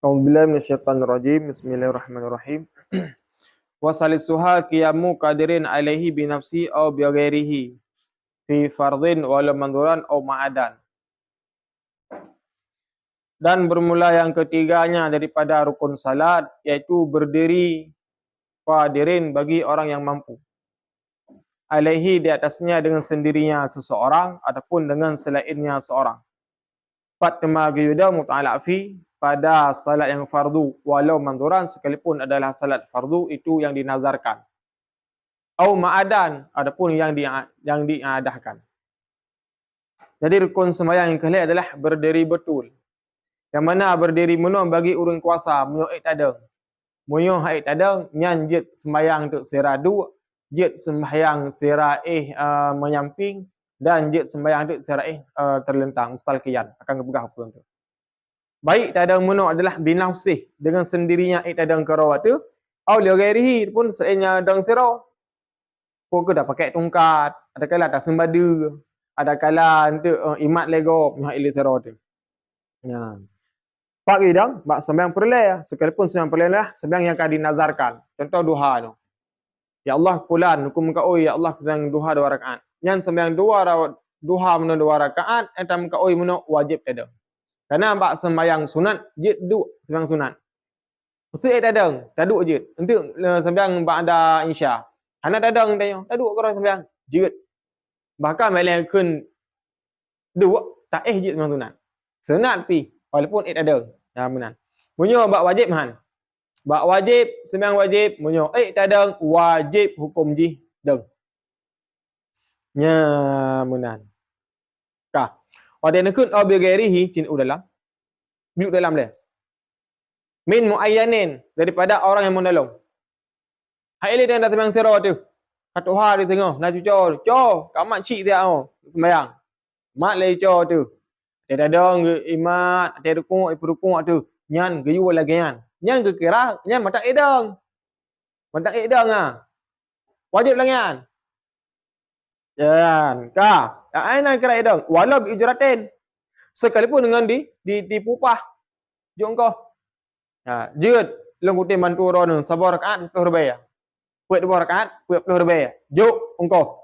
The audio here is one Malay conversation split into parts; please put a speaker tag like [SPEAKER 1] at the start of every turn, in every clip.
[SPEAKER 1] A'udzubillahi minasyaitonirrajim. Bismillahirrahmanirrahim. Wa salisuha qiyamu qadirin alaihi bi nafsi aw bi ghairihi fi fardhin wala manduran aw ma'adan. Dan bermula yang ketiganya daripada rukun salat, yaitu berdiri qadirin bagi orang yang mampu. Alaihi di atasnya dengan sendirinya seseorang ataupun dengan selainnya seorang. Fatma giyuda muta'ala fi pada salat yang fardu walau manduran sekalipun adalah salat fardu itu yang dinazarkan. Au ma'adan adapun yang diadahkan. Jadi rukun sembahyang yang kelima adalah berdiri betul. Yang mana berdiri menung bagi urang kuasa munyo tadang. Munyo hai tadang nyan jit sembahyang tu sira du, jit sembahyang sira menyamping dan jit sembahyang tu sira terlentang mustalqiyan akan kepegah pun tu. Baik tadang menung adalah binafsih dengan sendirinya tadang karawat tu, au li ghairihi pun selainnya dang sira. Pokok dah pakai tongkat, ada kala tak sembada, ada kala untuk imat lego mihak ili sero tu. Ya. Pak bidang, bak sembahyang perleh, sekalipun sembahyang perleh lah, sembahyang yang akan dinazarkan. Contoh duha tu. Ya Allah pulan hukum kau ya Allah sembahyang duha 2 rakaat. Yang sembahyang duha meno 2 rakaat, entam kau meno wajib ada. Karena bak sembahyang sunat, jid du sembahyang sunat. Mesti tadang, taduk jid. Untuk sembahyang ba'da isya. Anak tadang tanya, taduk korang sembahyang, jid. Bahkan malaikat kun dua tak jid sembahyang sunat. Sunat pi walaupun tadang. Ya benar. Munyo bak wajib man. Bak wajib sembahyang wajib munyo tadang wajib hukum ji deng. Nya benar. Kah. Ada nakut au bi ghairihi cin dalam. Biuk dalam dia. Min muayyanin daripada orang yang menolong. Hai ile dia dah sembahyang sira tu. Satu hari tengah nak cucur, kamat cik dia sembahyang. Mat le tu. Dia dadang imat, dia rukuk, rukuk tu. Nyan geyu lagi nyan. Nyan ke kira, nyan matak edang. Matak edang ah. Wajib lang yan. Yan, ka. Aina kira edang, walau bi ujratin. Sekalipun dengan dipupah. Jom kau. Ya, jud lengkutin bantu orang sabar rakaat 10 rupiah. Puat 2 rakaat, puat 10 rupiah. Juk engkau.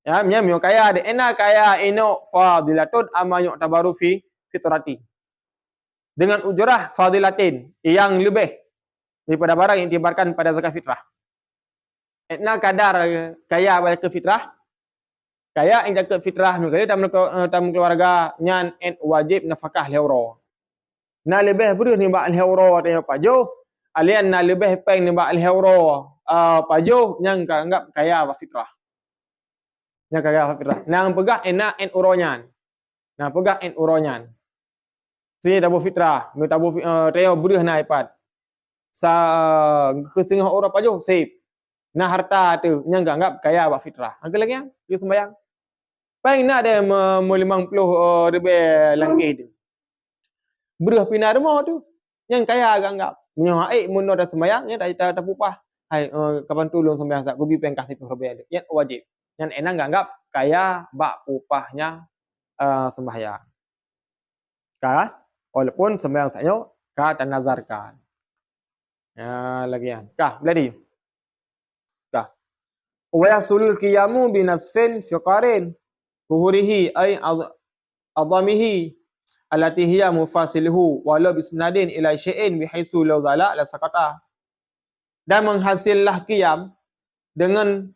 [SPEAKER 1] Ya, myo kaya de ena kaya ino fadilatun amayuk tabaru fi fitrati. Dengan ujrah fadilatin yang lebih daripada barang yang diibarkan pada zakat fitrah. Ena kadar kaya pada zakat fitrah. Kaya yang zakat fitrah mengkali tamu keluarga nyan wajib nafkah lehoro. Na lebih beruh ni bak lehoro tanya pajo. Alian na lebih peng ni bak lehoro pajo yang anggap kaya pada fitrah. Yang kagak fitrah. Nang pegah enak uronyan. Nang pegah uronyan. Sini tabu fitrah, mi tabu teo beureuh na ipat. Sa kesengah orang pajo sip. Nah harta tu nya enggak anggap kaya bak fitrah. Angka lagi dia sembayang. Paling nak ada 50 lebih langkah tu. Beureuh pina rumah tu. Yang kaya agak anggap. Nya mun dah sembayang nya tak upah. Hai kapan tolong sembayang tak kubi pengkah itu rupiah. Yang wajib. Yang enak enggak anggap kaya bak upahnya sembahyang. Kah? Walaupun sembahyang taknya kah dan nazarkan. Ya lagi ya. Kah beladi. Kah. Wa yasulul qiyamu binasfin fiqarin buhurihi ay adamihi allati hiya mufasiluhu walau bisnadin ila syai'in bihaisu law zala la sakata. Dan menghasillah qiyam dengan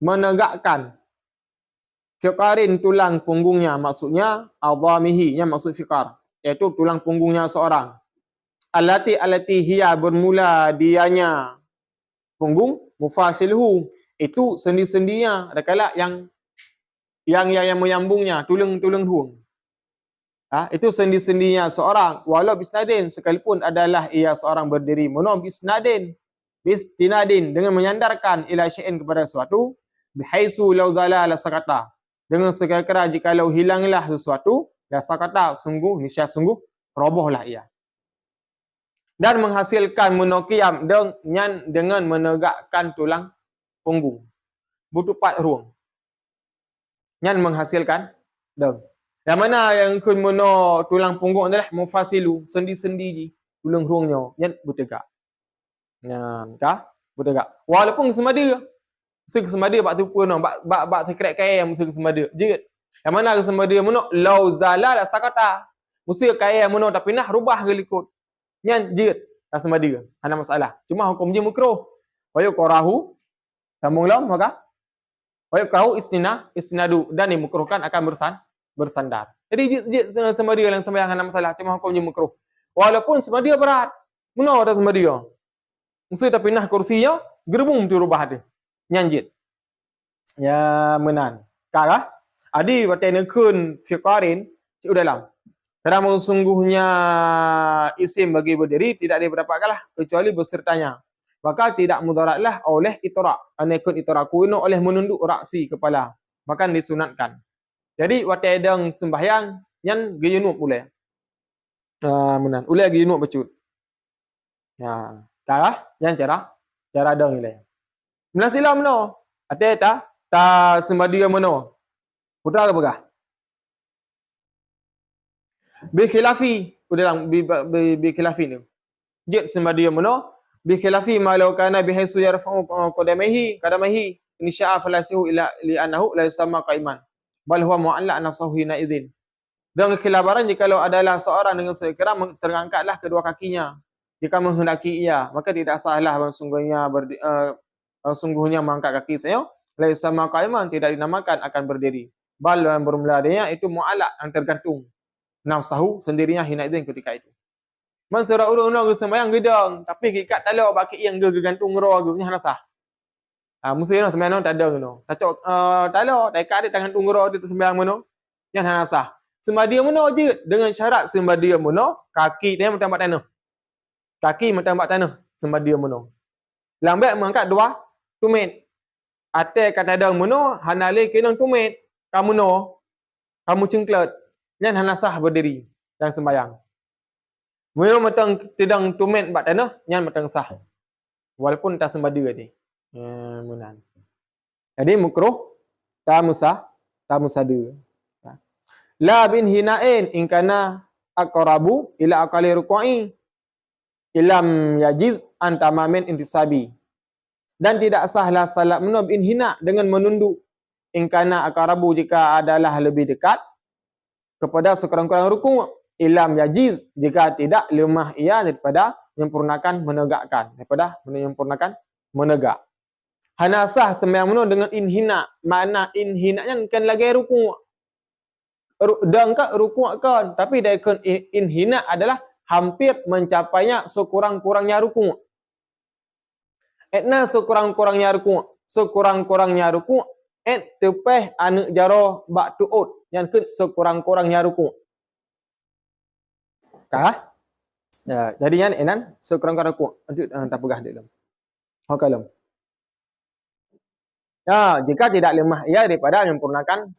[SPEAKER 1] menegakkan fiqarin tulang punggungnya, maksudnya adhamihi yang maksud fiqar, iaitu tulang punggungnya seorang. Allati hiya bermula dianya punggung, mufasilhu itu sendi-sendinya, ada kala yang menyambungnya, tulang hung. Itu sendi-sendinya seorang, walau bisnadin sekalipun adalah ia seorang berdiri, mono bisnadin dengan menyandarkan ila syai'in kepada sesuatu bihaisu law zalala sakata, dengan sekira-kira jikalau hilanglah sesuatu la sakata sungguh niscaya sungguh robohlah ia. Dan menghasilkan munoqiyam dengan menegakkan tulang punggung butuh 4 ruang nyan menghasilkan Yang mana yang kun mono tulang punggung adalah mufasilu, sendi-sendi ji, tulang ruangnya, yang bertegak. Kah? Bertegak. Walaupun semada, semada bak tu pun, bak terkerek kaya yang mesti semada. Jerit. Yang mana semada mono, lau zala la sakata. Mesti kaya mono tapi nah rubah gelikut. Yang jerit. Tak semada. Ada masalah. Cuma hukum je makruh. Wayuk korahu, sambung lam, maka wayuk kau istinadu dan dimukruhkan akan bersandar. Jadi sembadia yang sembahyang ada masalah, cuma hukum je makruh. Walaupun sembadia berat, mana ada sembadia? Mesti tak pindah kursinya, gerbung tu rubah dia. Nyanjit. Ya menan. Kara, adi batai nekun fiqarin, cik dalam. Kerana sungguhnya isim bagi berdiri tidak didapatkanlah kecuali besertanya. Maka tidak mudaratlah oleh itorak. Anekun itorak kuno oleh menunduk raksi kepala. Maka disunatkan. Jadi waktu edang sembahyang yang geyunuk boleh. Menan. Ulai geyunuk becut. Ya, cara yang cara dang ile. Menas silam no. Ate ta sembadia mano. Putra ke begah? Bi khilafi, udah bi khilafi ni. Dia sembadia mano. Bikhilafi ma law kana bihaisu yarfa'u qadamahi in sya'a falasihu ila li annahu la yusamma qaiman bal huwa mu'alla nafsuhu hina idzin. Dan kekhilafaran jikalau adalah seorang dengan segera terangkatlah kedua kakinya jika menghendaki ia, maka tidak sahlah sungguhnya mengangkat kaki saya la yusamma qaiman, tidak dinamakan akan berdiri. Bal yang bermula adanya itu mu'alla, yang tergantung nafsuhu sendirinya hina idzin ketika itu. Man surah urun sembahyang gedang tapi gikat talo baki yang gantung ro gu nya nasah. Mesti no sembahyang tak ada no. Tacok talo tak ada tangan tungro di sembahyang mono. Yang nasah. Sembadia mono je dengan syarat sembadia mono kaki dia mentambak tanah. Kaki mentambak tanah sembadia mono. Lambat mengangkat dua tumit. Ate kata dang mono hanale kenang tumit. Kamu no kamu cengklet. Yang nasah berdiri dan sembahyang. Mereka matang tidang tumet bak tanah, yang matang sah. Walaupun tak sembadia dia. Menan. Jadi makruh ta musada. La bin hina'in in kana aqrabu ila aqali ruku'i ilam yajiz an tamamin intisabi. Dan tidak sahlah salat menub in hina dengan menunduk in kana aqrabu jika adalah lebih dekat kepada sekurang-kurang rukuk. Ilam yajiz jika tidak lemah ia daripada menyempurnakan menegakkan, daripada menyempurnakan menegak. Hanasah sembahyang menurut dengan inhina, makna inhinanya kan lagi rukuk. Dan ke rukuk kan, tapi dari inhina adalah hampir mencapainya sekurang-kurangnya rukuk. Etna sekurang-kurangnya rukuk, et tepeh anak jaro bak tuut yang ke sekurang-kurangnya rukuk. Kah? Ya, jadinya enan sekurang-kurang rukuk. Tak pegah dalam. Hakalam. Ya, jika tidak lemah ia daripada menyempurnakan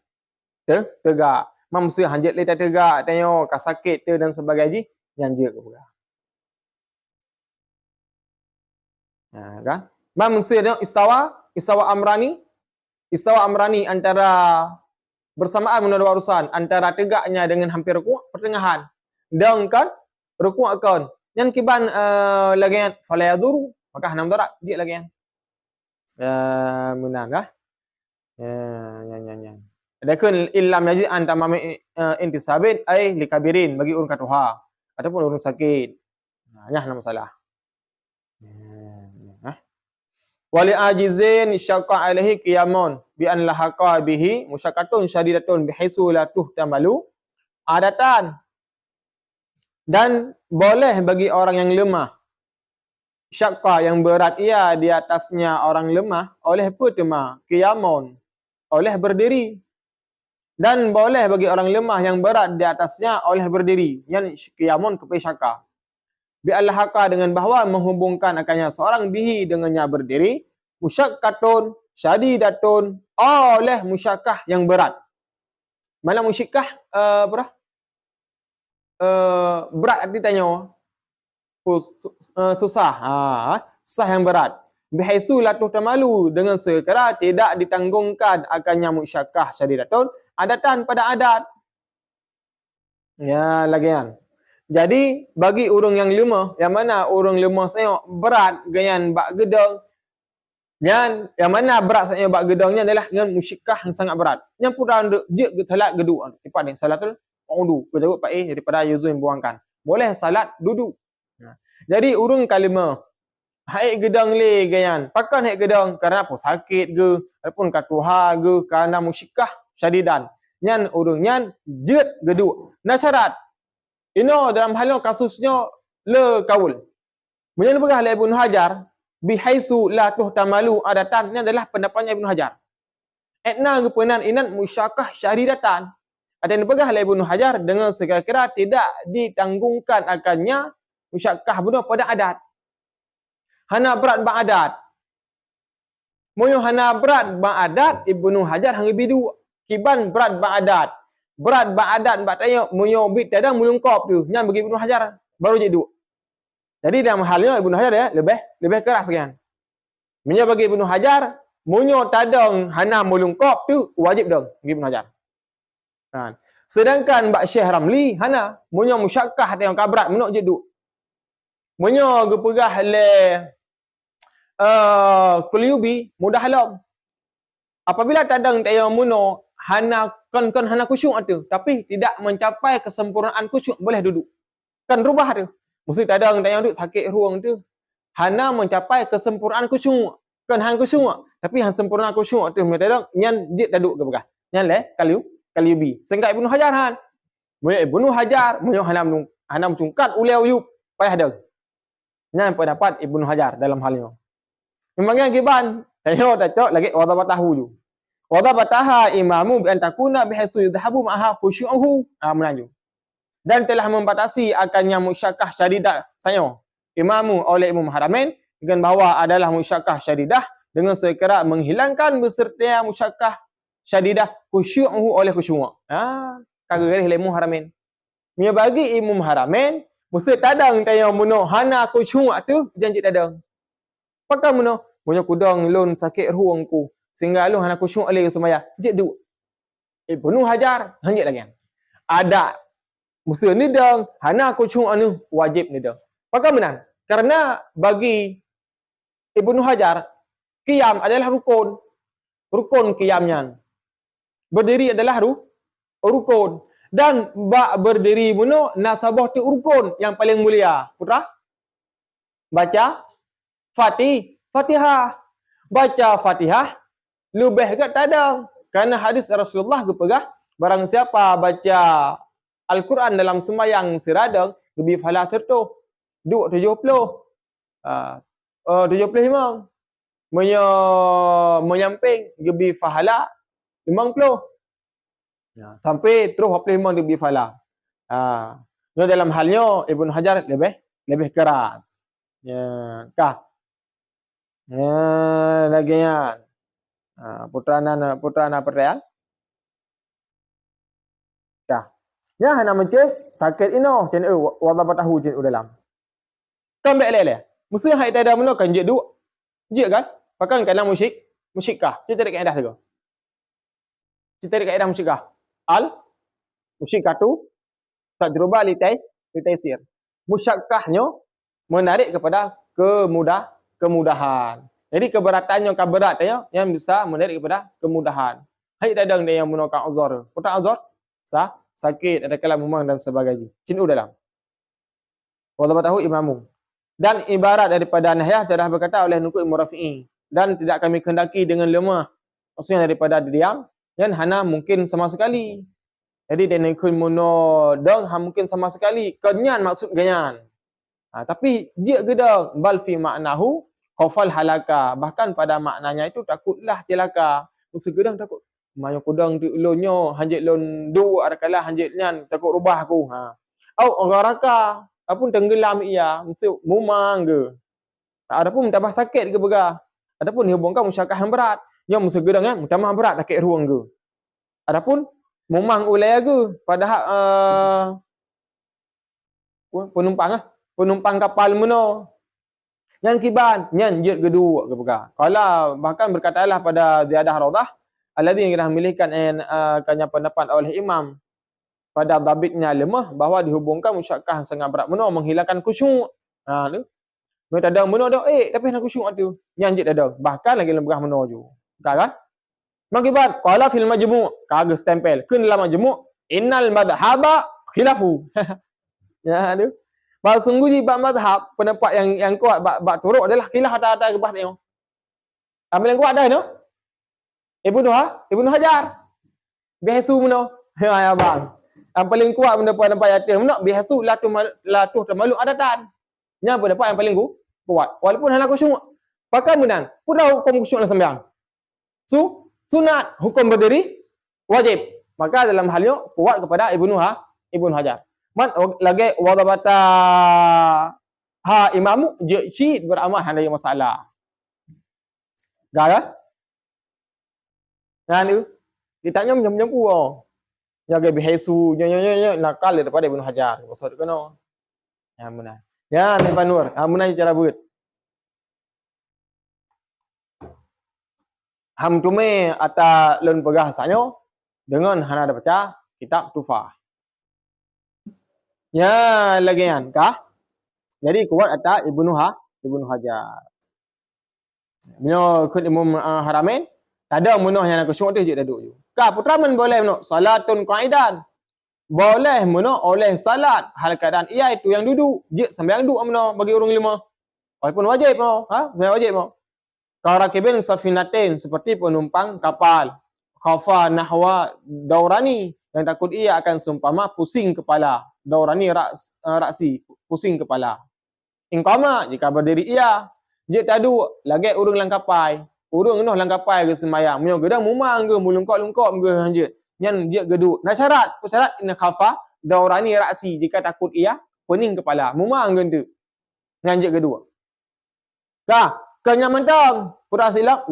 [SPEAKER 1] tegak. Mamsi hanjat le tegak, tengok kasakit tu dan sebagainya, yang je ke pegah. Ya, kan? Mamsi tengok istawa amrani antara bersamaan menurut urusan antara tegaknya dengan hampir rukuk pertengahan. Dan kan rukuk akan yang kiban lagian fala yaduru maka hanam darat dia lagian menang kah yang adakun illam yaji anta mami intisabin ai likabirin bagi urun katuha ataupun urun sakit nya masalah wali ajizin syaqqa alaihi qiyamun bi an lahaqa bihi musyaqqatun syadidatun bihaisu la tuhtamalu adatan. Dan boleh bagi orang yang lemah syaqqa yang berat ia di atasnya orang lemah oleh pertama qiyamun oleh berdiri, dan boleh bagi orang lemah yang berat di atasnya oleh berdiri yang qiyamun kepai syaqqa bi al-haqa dengan bahawa menghubungkan akannya seorang bihi dengannya berdiri musyaqqatun syadidatun oleh musyaqqah yang berat. Mana musyaqqah berat ditanya susah susah yang berat bihaisu la tuhtamalu dengan sekira tidak ditanggungkan akannya musyaqqah syadidatun adatan pada adat Ya, lagian. Jadi bagi urang yang lemah, yang mana urang lemah sayok berat ganyan bak gedang, yang mana berat sayok bak gedangnya adalah dengan musyikah yang sangat berat. Yang pura je salat geduk ipan ni salatul wudu. Ko jawab pak daripada yuzu yang buangkan. Boleh salat duduk. Nah, jadi urang kalimah haik gedang le ganyan. Pakan haik gedang kerana apa? Sakit ke ataupun katuha ke kerana musyikah syadidan. Nyan urang nyan jet geduk. Nah syarat ino dalam hal kasusnya le kaul. Menyan begah le Ibnu Hajar bihaisu la tuhtamalu adatan, ini adalah pendapatnya Ibnu Hajar. Etna kepenan inan musyakah syahidatan. Ada yang begah le Ibnu Hajar dengan sekira-kira tidak ditanggungkan akannya musyakah bunuh pada adat. Hana berat bang adat. Moyo hana berat bang adat Ibnu Hajar hang bidu kiban berat bang adat. Berat bang adat bak tanya moyo bit tadang mulungkop tu. Nyam bagi Ibnu Hajar baru je duk. Jadi dalam halnya Ibnu Hajar ya lebih keras kan. Menyo bagi Ibnu Hajar munyo tadang hana mulungkop tu wajib dong bagi Ibnu Hajar. Kan. Sedangkan bak Syekh Ramli hana munyo musyakkah tayang kabrat menok je duk. Munyo gepegah le Kulyubi mudah halam. Apabila tadang tayang muno hana kon hana khusyuk tu, tapi tidak mencapai kesempurnaan khusyuk boleh duduk. Kan rubah tu. Mesti tadang tayang duduk sakit ruang tu. Hana mencapai kesempurnaan khusyuk. Kan hang khusyuk, tapi hang sempurna khusyuk tu tadang nyan dia duduk ke bekah. Nyan le Kalyubi. Sengkai Ibnu Hajar han. Ibnu Hajar munyo hana mencungkat uliau yub payah dah. Nyan pendapat Ibnu Hajar dalam halnya. Memangnya giban, ayo dah cok lagi wadabatahu ju. Wadabataha imamu bi antakuna bihasu yudhabu ma'aha khusyu'uhu. Menanju. Dan telah membatasi akannya musyakah syadidah saya. Imamu oleh Imam Haramain dengan bahawa adalah musyakah syadidah dengan sekira menghilangkan beserta musyakah syadidah khusyu'uhu oleh khusyuk'. Kagak oleh Imam Haramain. Nya bagi Imam Haramain mesti tadang tayang muno hana khusyuk' tu janji tadang. Pakai muno punya kudang lon sakit ruang ku sehingga lu hana khusyuk oleh semaya je du Ibnu Hajar hanjit lagi ada mesti ni dang hana khusyuk anu wajib ni dang pakai menang karena bagi Ibnu Hajar qiyam adalah rukun qiyamnya berdiri adalah rukun dan bak berdiri muno nasabah tu rukun yang paling mulia putra baca Fatihah. Baca Fatihah lebih kat tadang. Kerana hadis Rasulullah kepegah barang siapa baca Al-Quran dalam sembahyang siradang lebih pahala tertuh. Duk 70. 75. Menyamping lebih pahala 50. Sampai terus 45 lebih pahala. Dalam halnya Ibnu Hajar lebih keras. Kah? Lagi yan. Putra na perreal. Dah. Ya hana menceh sakit ino cen wala batahu cen dalam. Kan bek lele. Mesti hai tada meno kan je du. Je kan? Pakan kana musyikah. Kita tarik kaedah tu. Kita tarik kaedah musyikah. Musyikatu tajruba litaisir. Musyakkahnya menarik kepada kemudahan. Jadi keberatannya yang bisa menarik kepada kemudahan. Hai dadang dia yang menolak uzur. Putar uzur sakit ada kalam memang dan sebagainya. Cinu dalam. Wallahu tahu imamu. Dan ibarat daripada nahyah telah berkata oleh Nuku Imam Rafi'i dan tidak kami kehendaki dengan lemah. Maksudnya daripada diam dan hana mungkin sama sekali. Jadi dia nekun mono dong mungkin sama sekali. Kenyan maksud ganyan. Tapi dia gedang bal fi maknahu khafal halaka, bahkan pada maknanya itu takutlah celaka. Musuh gedang takut mayo kudang di ulunyo hanjit lon du arkala hanjit nyan takut rubah aku. Au garaka apun tenggelam ia musuh mumang ke. Adapun tambah sakit ke bega. Adapun hubungkan musyakah yang berat. Yang musuh gedang kan tambah berat sakit ruang ke. Adapun mumang ulai ke padahal penumpang kapal meno yang kiban nyan jet gedu ke bega. Kalau bahkan berkatalah pada Ziyadah Raudah alladhi yang kita milihkan kanya pendapat oleh Imam pada dhabitnya lemah bahawa dihubungkan musyakkah sangat berat meno menghilangkan khusyuk. Ha tu. Mereka ada meno dah tapi nak khusyuk tu. Nyanjit ada. Bahkan lagi lemah meno ju. Kan? Mengibat qala fil majmu' kagak stempel. Kun dalam majmu' innal madhhaba khilafu. Ya tu. Bahawa sungguh bab mazhab pendapat yang kuat bab turuk adalah khilaf atas bahas tengok. Ambil yang kuat dah no. Ibnu Hajar. Bihasu meno. Ya bang. Yang paling kuat pendapat yatim meno bihasu latu termalu adatan. Nya pendapat yang paling kuat. Walaupun hanya khusyuk. Pakai menang. Pura hukum khusyuk dalam sembahyang. Sunat hukum berdiri wajib. Maka dalam halnya kuat kepada Ibnu Hajar. Man lagi wadabata imamu syid beramal hanya masalah. Gak? Nah ni ditanya macam-macam oh. Jaga bihasu nya nakal daripada Ibnu Hajar. Maksud kena. Ya benar. Ya ni Panur. Benar cara buat. Ham tume ata lon pegah sanyo dengan hana ada baca kitab Tufah. Ya lagian kah? Jadi kuat ata Ibnu Hajar. Beliau ikut Imam Haramain, tak ada munuh yang nak khusyuk tu je duduk je. Kah putra men boleh menuh salatun qaidan. Boleh menuh oleh salat hal keadaan ia itu yang duduk, je sembahyang duduk menuh bagi orang lima. Walaupun wajib menuh, wajib menuh. Karakibin safinatain seperti penumpang kapal. Khafa nahwa daurani yang takut ia akan seumpama pusing kepala. Daurani raksi, pusing kepala. Ingkama jika berdiri ia, je tadu lagi urang langkapai. Urang noh langkapai ke sembahyang. Munyo gedang mumang ke mulungkok-lungkok ke hanje. Nyan je geduk. Nah syarat ina khafa daurani raksi jika takut ia pening kepala. Mumang ke tu. Nyan je geduk. Kah kenyamantang pura silap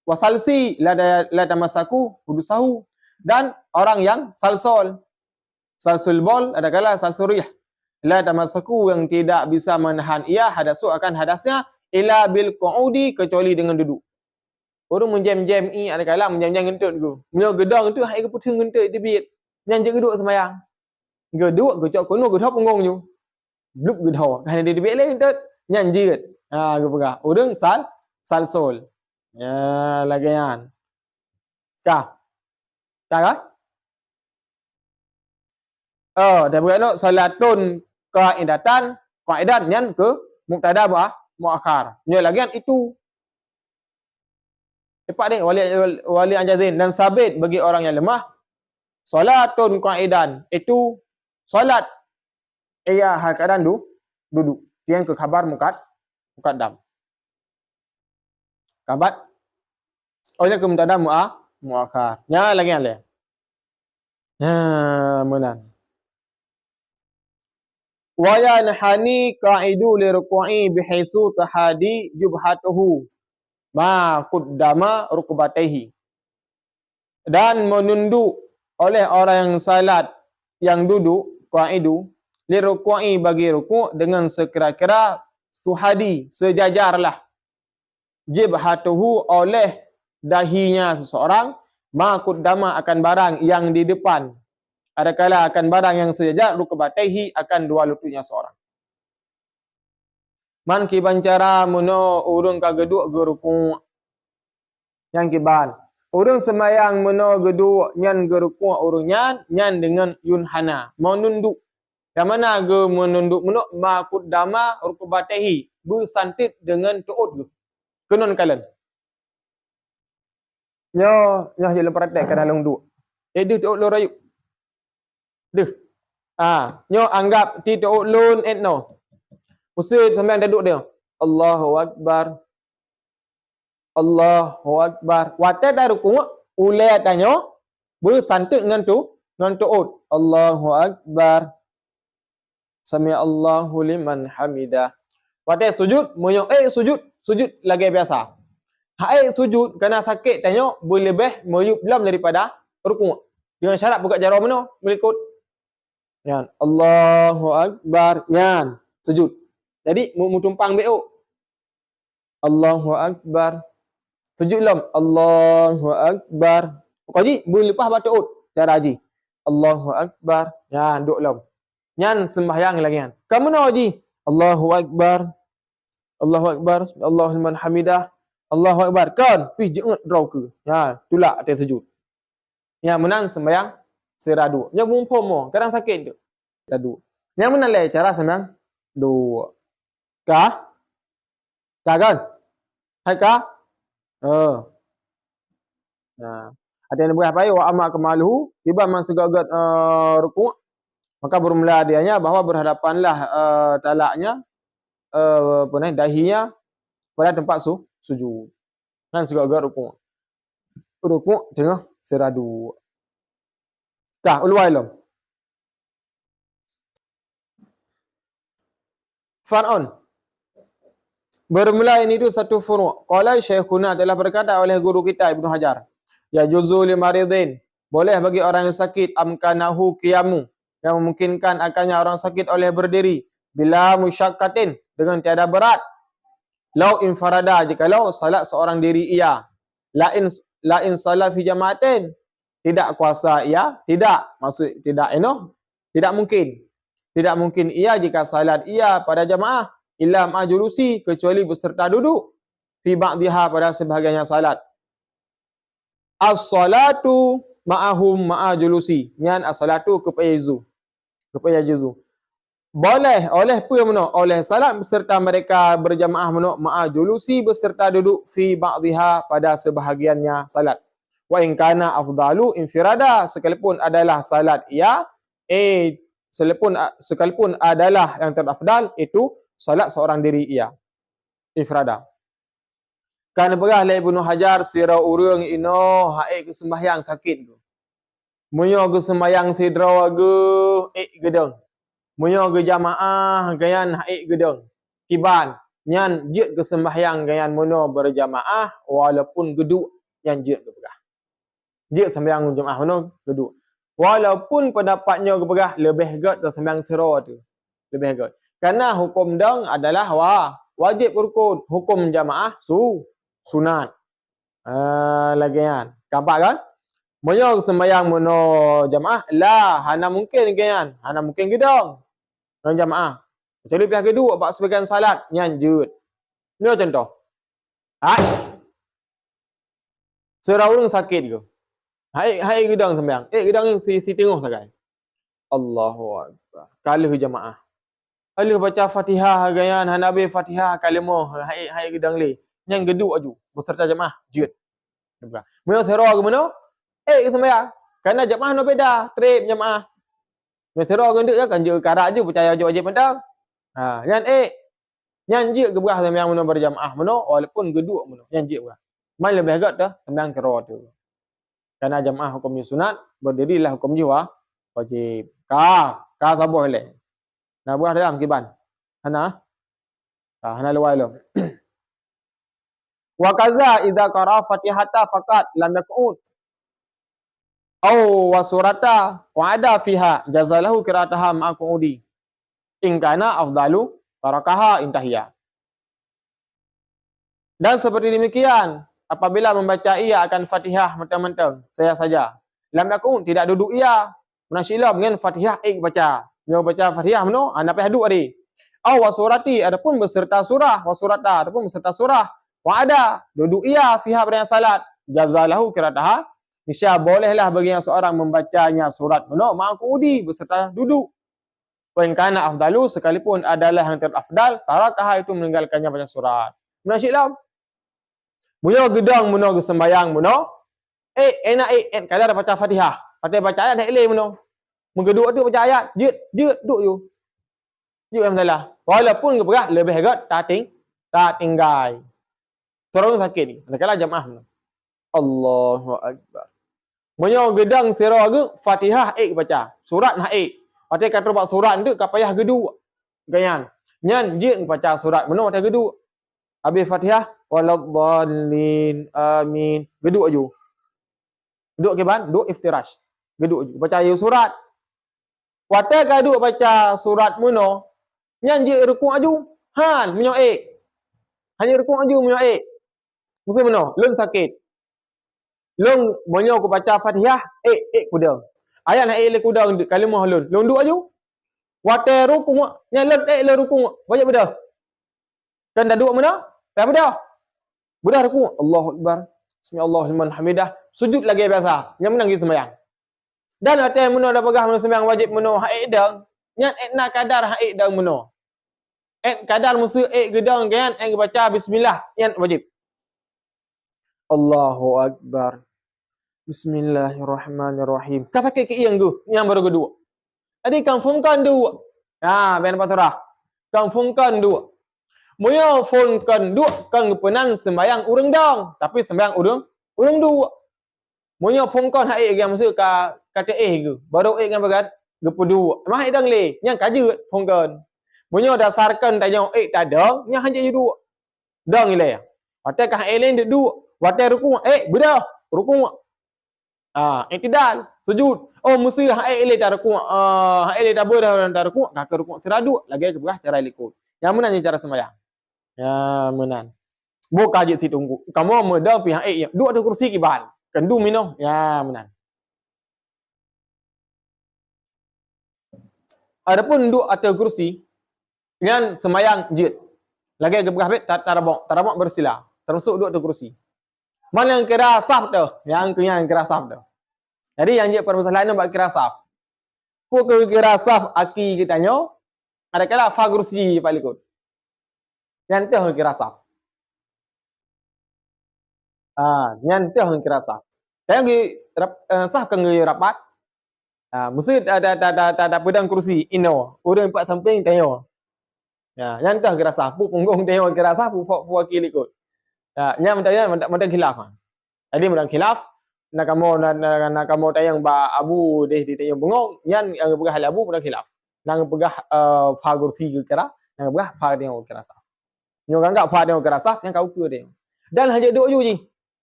[SPEAKER 1] wasalsi lada masaku hudusahu dan orang yang salsul bol ada kala salsuriyah lada masaku yang tidak bisa menahan ia hadasu akan hadasnya ila bil qu'udi kecuali dengan duduk. Orang menjem-jem ada kala menjem-jem gentut tu. Munyo gedang tu hai ke putung gentut dibit. Nyan je geduk sembayang. Geduk gecok kono gedok punggung tu. Blub gedok kan dia dibit lain gentut. Nyan jeut. Aku pegah. Urang salsul. Ya, lagian. Kah? Kah? Dah berano salatun qaidan nyan ke mubtada muakhar. Nyo lagian itu. Cepat ni wali anjazin dan sabit bagi orang yang lemah. Salatun qaidan itu salat ia hal keadaan duduk. Yang ke khabar muqaddam. Kabat. Oleh ke mubtada muakhar. Nya lagi ale. Benar. Wa yanhani qa'idu li ruku'i bihaisu tahadi jubhatuhu ma qaddama rukbatayhi. Dan menunduk oleh orang yang salat yang duduk qa'idu li ruku'i bagi rukuk dengan sekira-kira tuhadi sejajarlah jibhatuhu oleh dahinya seseorang ma qaddama akan barang yang di depan. Adakala akan barang yang sejajar rukbatayhi akan dua lututnya seorang. Man kiban cara muno urung kageduk ge rukuk. Yang kiban. Urung semayang muno geduk nyan ge rukuk urung nyan dengan yunhana, menunduk. Yang mana ge menunduk muno ma qaddama rukbatayhi, bersantit dengan tuut ge. Kenon kalen. Nyo je praktek dalam duk. Dia tuut lo rayuk. Deh. Nyo anggap ti tuut lun etno. Usaha sampean duduk dia. Allahu akbar. Allahu akbar. Wate dah rukuk, ulai tanyo bersantit dengan tuut. Allahu akbar. Sami Allahu liman hamidah. Wate sujud, munyo sujud lagi biasa. Hai sujud kena sakit tanyo boleh lebih meyup dalam daripada rukuk. Dengan syarat buka jarum mana berikut. Yan Allahu akbar. Yan sujud. Jadi mu tumpang beuk. Allahu akbar. Sujud lam. Allahu akbar. Pokoknya boleh lepas batuut cara haji. Allahu Akbar. Ya, duk lom. Nyan sembahyang lagi kan. Kamu no ji. Allahu Akbar. Allahu Akbar. Allahu liman hamidah. Allahu Akbar. Kan? Pi jengut draw ke. Ya, tulak atas sujud. Ya, menang sembahyang seradu. Nya bumpom mo. Kadang sakit tu. Radu. Yang menang le cara sembahyang dua. Kah? Kah kan? Hai kah? Nah, ada yang berapa wa amma kamaluhu tiba man segagat rukuk maka bermula dianya bahwa berhadapanlah talaknya dahinya pada tempat sujud. Kan segagat rukuk. Rukuk tengah seradu. Kah ulwai lom. Far'on. Bermula ini itu satu furu'. Qala Syekhuna telah berkata oleh guru kita Ibnu Hajar. Ya juzu li maridin. Boleh bagi orang yang sakit amkanahu qiyamu. Yang memungkinkan akannya orang sakit oleh berdiri. Bila musyakkatin. Dengan tiada berat. Lau infarada. Jikalau salat seorang diri ia. Lain salat fi jama'atin. Tidak kuasa ia. Tidak. Maksud tidak tidak mungkin. Tidak mungkin ia jika salat ia pada jamaah. Illa ma'julusi. Kecuali beserta duduk. Fi ba'diha pada sebahagiannya salat. As-salatu ma'ahum ma'ajulusi. Nyan as-salatu kepaya juzu. Boleh oleh apa meno? Oleh salat beserta mereka berjamaah meno ma'ajulusi beserta duduk fi ba'dhiha pada sebahagiannya salat. Wa in kana afdalu infirada sekalipun adalah salat ia sekalipun adalah yang terafdal itu salat seorang diri ia. Infirada. Kan berah le Ibnu Hajar sira urang ino haik ke sembahyang sakit tu. Munyo ke sembahyang sidra ge gedeng. Munyo ke jamaah gayan haik gedeng. Kiban nyan jit ke sembahyang gayan munyo berjamaah walaupun geduk yang jit ke berah. Jit sembahyang jamaah munyo geduk. Walaupun pendapatnya ke berah lebih gat ke sembahyang sira tu. Lebih gat. Karena hukum dang adalah wajib rukun, hukum jamaah sunat. Lagian. Nampak kan? Moyo sembahyang mono jamaah lah hana mungkin kan. Hana mungkin gedong. Non jamaah. Kecuali pihak kedua bab sebagian salat nyanjut. Ni contoh. Serau orang sakit ke. Hai gedong sembahyang. Gedong si tengok sagai. Allahu Akbar. Kalau jamaah. Kalau baca Fatihah gayan hana be Fatihah kalimo hai gedong li. Yang geduk aju beserta jemaah jut. Meno sero ke meno? Sembahyang. Karena jemaah no beda, trip jemaah. Meno sero ke nduk kan je karak je percaya wajib mentang. Nyan nyan je ke berah sembahyang meno berjamaah meno walaupun geduk meno nyan je berah. Mai lebih agak dah sembahyang sero tu. Karena jemaah hukumnya sunat, berdirilah hukum jiwa wajib. Ka sabuh le. Nah berah dalam kiban. Hana luai lo. Wa kaza idza qara fatihata faqat lam yaqud aw wa surata wa ada fiha jazalahu qira'ataha ma'qudi in kana afdalu tarakaha intahiya. Dan seperti demikian apabila membaca ia akan Fatihah mentang-mentang saya saja lam yaqud tidak duduk ia menasyila dengan Fatihah baca dia baca Fatihah meno anda payah duduk tadi aw wa surati adapun beserta surah wa surata adapun beserta surah wa ada duduk ia fiha pada salat jazalahu qira'ataha niscaya bolehlah bagi yang seorang membacanya surat meno ma'qudi beserta duduk wa in kana afdalu sekalipun adalah yang terafdal tarakaha itu meninggalkannya baca surat menasyiklah munyo gedang munyo sembahyang munyo enak kalau ada baca Fatihah baca ayat dak eleh munyo menggeduk tu baca ayat jut duk you yang salah walaupun keberah lebih agak tak tinggal. Orang sakit ni. Kalau jamaah ni. Allahu Akbar. Menyo gedang sira ge Fatihah baca. Surat nak Patut kata buat surat tu ka payah geduk. Ganyan. Nyan je baca surat meno tak geduk. Habis Fatihah waladdallin amin. Geduk aju. Geduk ke ban? Duk iftirash. Geduk aju. Baca ayu surat. Wata gaduk baca surat meno. Nyan je rukuk aju. Han menyo hanya rukuk aju menyo Mesti mana? Lung sakit. Lung monyo aku baca Fatihah, kudang. Ayat nak le kudang kalimah lun. Lun duk aju. Wate rukun nyalet le rukun. Banyak beda. Kan dah duk mana? Dah beda. Beda rukun. Allahu akbar. Bismillahirrahmanirrahim liman hamidah. Sujud lagi biasa. Yang menang gi sembahyang. Dan ada yang meno dah pegah meno sembahyang wajib meno haid dang. Nyat nak kadar haid dang meno. Kadar musa gedang kan baca bismillah yang wajib. Allahu akbar. Bismillahirrahmanirrahim. Kata ke yang tu, yang baru kedua. Jadi kampungkan dua. Ben patara. Kampungkan dua. Moyo phonkan dua kan penan sembayang urang dong, tapi sembayang urang dua. Moyo phonkan hai yang maksud kata ke. Baru kan bagat gepu dua. Mah dang le, yang kajut phonkan. Moyo dasarkan tanya tak dong, yang hanya dua. Dong ile. Wate ka lain dua. Wate ruku beda. Ruku iktidal, sujud. Oh mesti hai le tar ruku. Hai le tabur tar ruku, ka ruku teradu lagi ke berah cara likut. Yang mana ni cara sembahyang? Ya menan. Buka je si tunggu. Kamu medang pihak dua ada kursi kiban. Kendu minum. Ya menan. Adapun dua ada kursi dengan sembahyang jid. Lagi ke berah bet tarabok bersila. Termasuk dua ada kursi. Mana yang kira sah tu? Yang kira sah tu. Jadi yang je permasalahan nak kira sah. Pukul kira sah aki kita tanya. Ada kala fa kursi pak likut. Yang tu kira sah. Yang tu kira sah. Yang sah kan rapat. Mesti ada pedang kursi ino. Orang empat samping tanya. Yang tu kira sah. Pu punggung tanya kira sah. Pu wakil ikut. Yang mentanya khilaf. Jadi mentang khilaf. Nak kamu tayang ba abu deh di tayang bengong. Yang pegah hal abu mentang khilaf. Nang pegah fa kursi kira. Nang pegah fa dia kira sah. Nyo anggap fa dia kira sah. Yang kau ke dia. Dan hanya duk ju ji.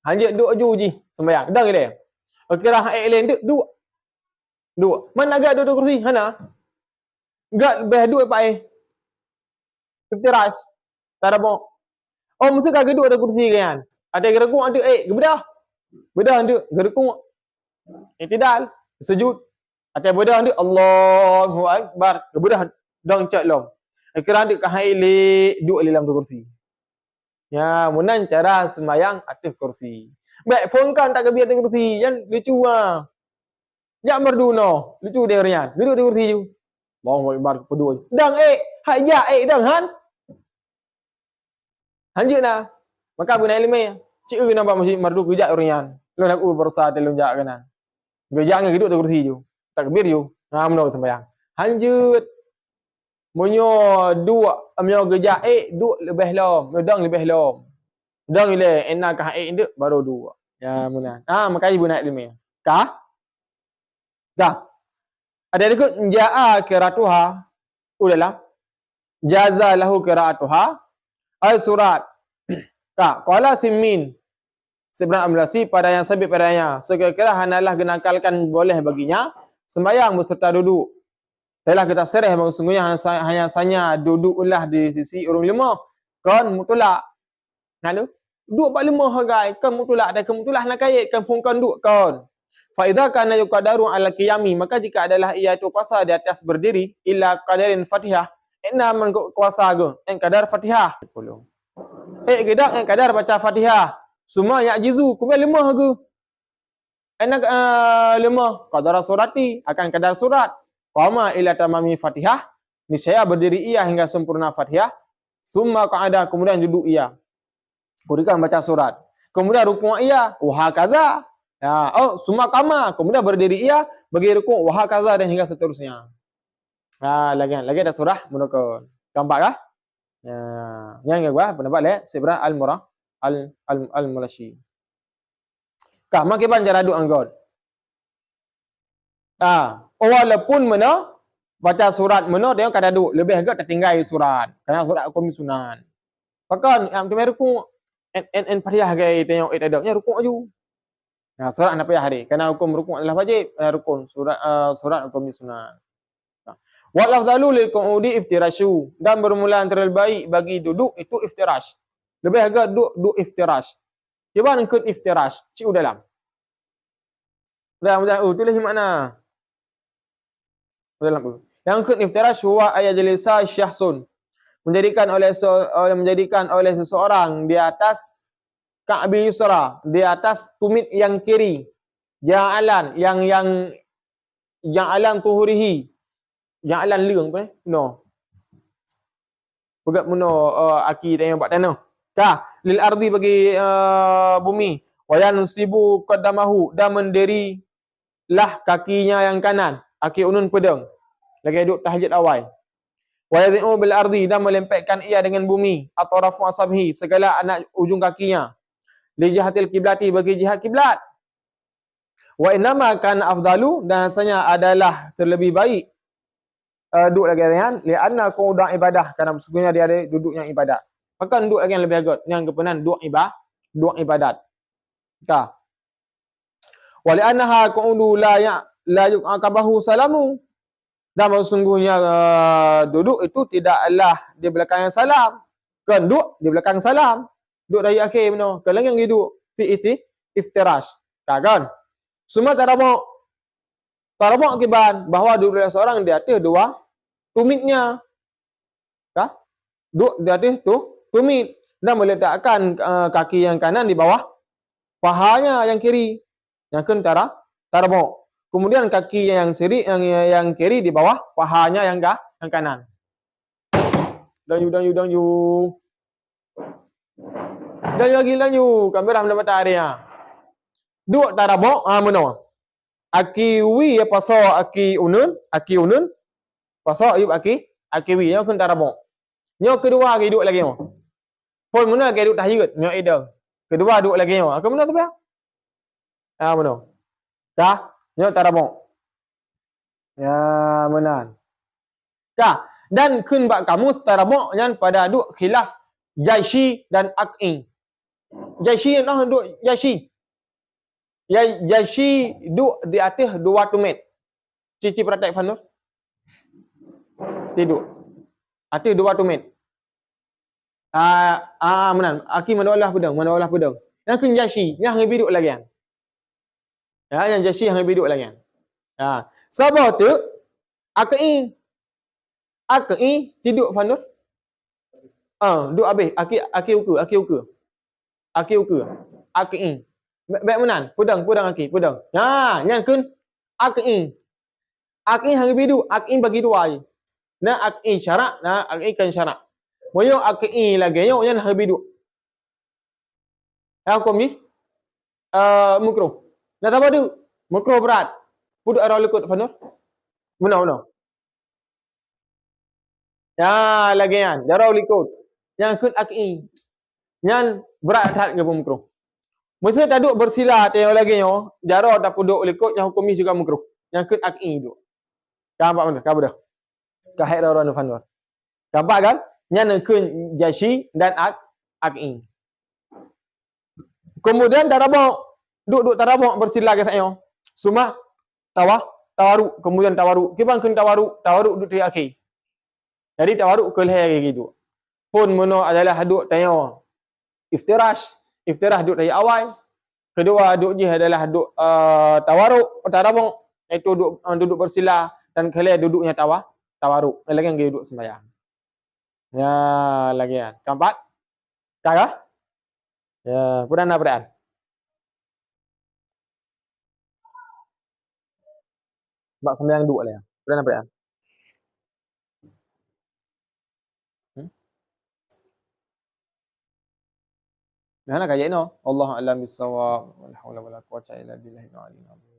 [SPEAKER 1] Hanya duk ju ji sembahyang. Dang dia. Kira lain duk. Dua. Mana agak dua kursi? Hana? Gak beh dua pak Iftirash. Tak ada bong. Oh, mesti kagak dua ada kursi kan? Ada gerakung ada bedah. Bedah ada gerakung. Iktidal, sujud. Ada bedah ada Allahu akbar. Bedah dang cak long. Kira ada kahaile dua dalam kursi. Ya, munan cara sembahyang atas kursi. Baik pun kan tak kebiar atas kursi. Yang lucu Ya merduno, lucu dia rian. Duduk di kursi ju. Allahu akbar kedua. Dang haya dang han. Hanjut na. Maka bunai lima. Cik ke nampak masjid merdu gejak rian. Lu nak berusaha telung jak kanan. Gejak ngah duduk di kursi ju. Tak kebir ju. Ngamno sembahyang. Hanjut. Munyo dua amyo gejak duk lebih lom, dang lebih lom. Dang ile enak kah nduk baru dua. Ya munan. Makanya bunai lima. Kah? Dah. Ada ikut jaa qiraatuha udahlah. Jaza lahu qiraatuha al surat. Qala simmin sebenarnya amlasi pada yang sabit padanya. Sekira hanalah genakalkan boleh baginya sembahyang beserta duduk. Telah kita sereh bahawa sungguhnya hanya sanya duduklah di sisi orang lima. Kan mutulak. Ngadu? Duduk pak lima hagai. Kan mutulak dan kemutulak nak kait kan pungkan duduk kan. Fa idza kana yuqadaru ala qiyami, maka jika adalah ia itu kuasa di atas berdiri illa qadarin Fatihah, inna man kuasa go en kadar Fatihah 10. Gedak en kadar baca Fatihah. Semua ya jizu kumel lemah go. Enak lemah qadar surati akan kadar surat. Qama ila tamami Fatihah, niscaya berdiri ia hingga sempurna Fatihah. Summa qa'ada kemudian duduk ia. Kemudian baca surat. Kemudian rukuk ia wa hakaza. Summa qama kemudian berdiri ia bagi rukuk wa hakaza dan hingga seterusnya. Lagi ada surah menukun. Nampak kah? Yang gua pendapat le Sibra al-Murah al-Mulashi. Kah makin panjang aduk anggot. Walaupun mana baca surat mana dia kada duk lebih agak tertinggal surat. Kerana surat hukum sunan. Bahkan yang tu rukuk en Fatihah gai tengok adaknya rukuk aju. Surat nak payah hari. Kerana hukum rukuk adalah wajib. Rukun surat hukum sunan. Wal afdalu lil qu'udi iftirashu, dan bermula antara baik bagi duduk itu iftirash. Lebih agak duduk iftirash. Cuba ikut iftirash. Cik dalam. Dah tulis mana? dalam bumi. Yang ke iftirash huwa ayajalisa syahsun. Menjadikan oleh seseorang di atas ka'bi yusra, di atas tumit yang kiri. Ja'alan yang alan tuhurihi. Yang alan leung apa ni? No. Pegat muno aki yang buat tanah. Kah lil ardi bagi bumi. Wa yansibu qaddamahu dan menderi lah kakinya yang kanan. Kaki unun pedang. Lagi duduk tahajud awal. Wa yadhi'u bil ardi dan melempetkan ia dengan bumi. Atrafu asabhi segala anak ujung kakinya. Li jihatil kiblati bagi jihad kiblat. Wa innama kan afdalu dan rasanya adalah terlebih baik duduk lagi kan lianna qudang ibadah kerana sesungguhnya dia ada duduk yang ibadat. Maka duduk lagi yang lebih agak yang kepenan duduk ibadat. Ta. Wa li'annaha qu'udu la yuqabahu salamu. Dan sesungguhnya duduk itu tidaklah di belakang yang salam. Kan duduk di belakang salam. Duduk dari akhir benar. Kan lagi yang duduk fi iftirash. Kan? Semua tarabuk kiban bahawa duduk seorang di atas dua tumitnya. Kah? Duduk di atas tumit dan meletakkan kaki yang kanan di bawah pahanya yang kiri. Yang kan tarabuk. Kemudian kaki yang kiri di bawah pahanya yang kanan. Danyu. Kamera mendapat area. Duduk tarabuk menang. Aki wi paso aki unun paso ayub aki wi yang kun tarabuk. Nyo kedua lagi duduk lagi mo. Pun mana lagi duduk tahajud nyo ida. Kedua duduk lagi mo. Aku mana tu ba? Mana? Kah? Nyo tarabuk. Ya, menan. Kah? Dan kun bak kamu tarabuk nyan pada duduk khilaf Jaishi dan Aqi. Jaishi noh duduk Jaishi. Jaishi duduk di atas dua tumit. Cici praktek Fanur. Tidur. Atas dua tumit. Menan. Aki menolak pedang. Yang kun Jaishi, yang lebih duduk lagi kan. Ya, yang Jaishi yang lebih duduk lagi kan. Sabar tu Aqi tidur Fanur. Duduk habis. Aki ukur. Aqi. Baik menan. Pedang Aki. Yang kun Aqi yang lebih duduk. Aqi bagi dua je. Nah Aqi syarak. Aqi kan syarak. Moyo Aqi lagi. Yang lebih duduk. Hukum ni. Mukruh. Nah tak apa tu. Mukruh berat. Puduk arah lekut Fanur. Benar. Ya lagi kan. Jarau lekut. Yang kun Aqi. Yang berat tak ke mukruh. Masa tak duduk bersila tengok lagi nyo, jarau tak puduk lekut yang hukum ni juga mukruh. Yang kun Aqi duduk. Nampak mana? Kau dah. Kahir orang Fanur. Nampak kan? Yang kun Jaishi dan Aqi. Kemudian tarabuk. Duduk tarabuk bersila ke saya. Semua tawaruk. Kemudian tawaruk. Kibang kun tawaruk duduk di akhir. Jadi tawaruk ke leher gitu. Pun mono adalah duduk tengok iftirash duduk dari awal. Kedua duduk je adalah duduk tarabuk. Itu duduk bersila dan kalian duduknya tawaruk. Lagi yang duduk sembahyang. Ya, lagi kan. Keempat. Kah? Ya, pernah beraan. Bak sembahyang duduk lah. Pernah beraan. Nah, nak kajian no. Allah a'lam bissawab. Wala haula wala quwwata illa billahil aliyyil azim.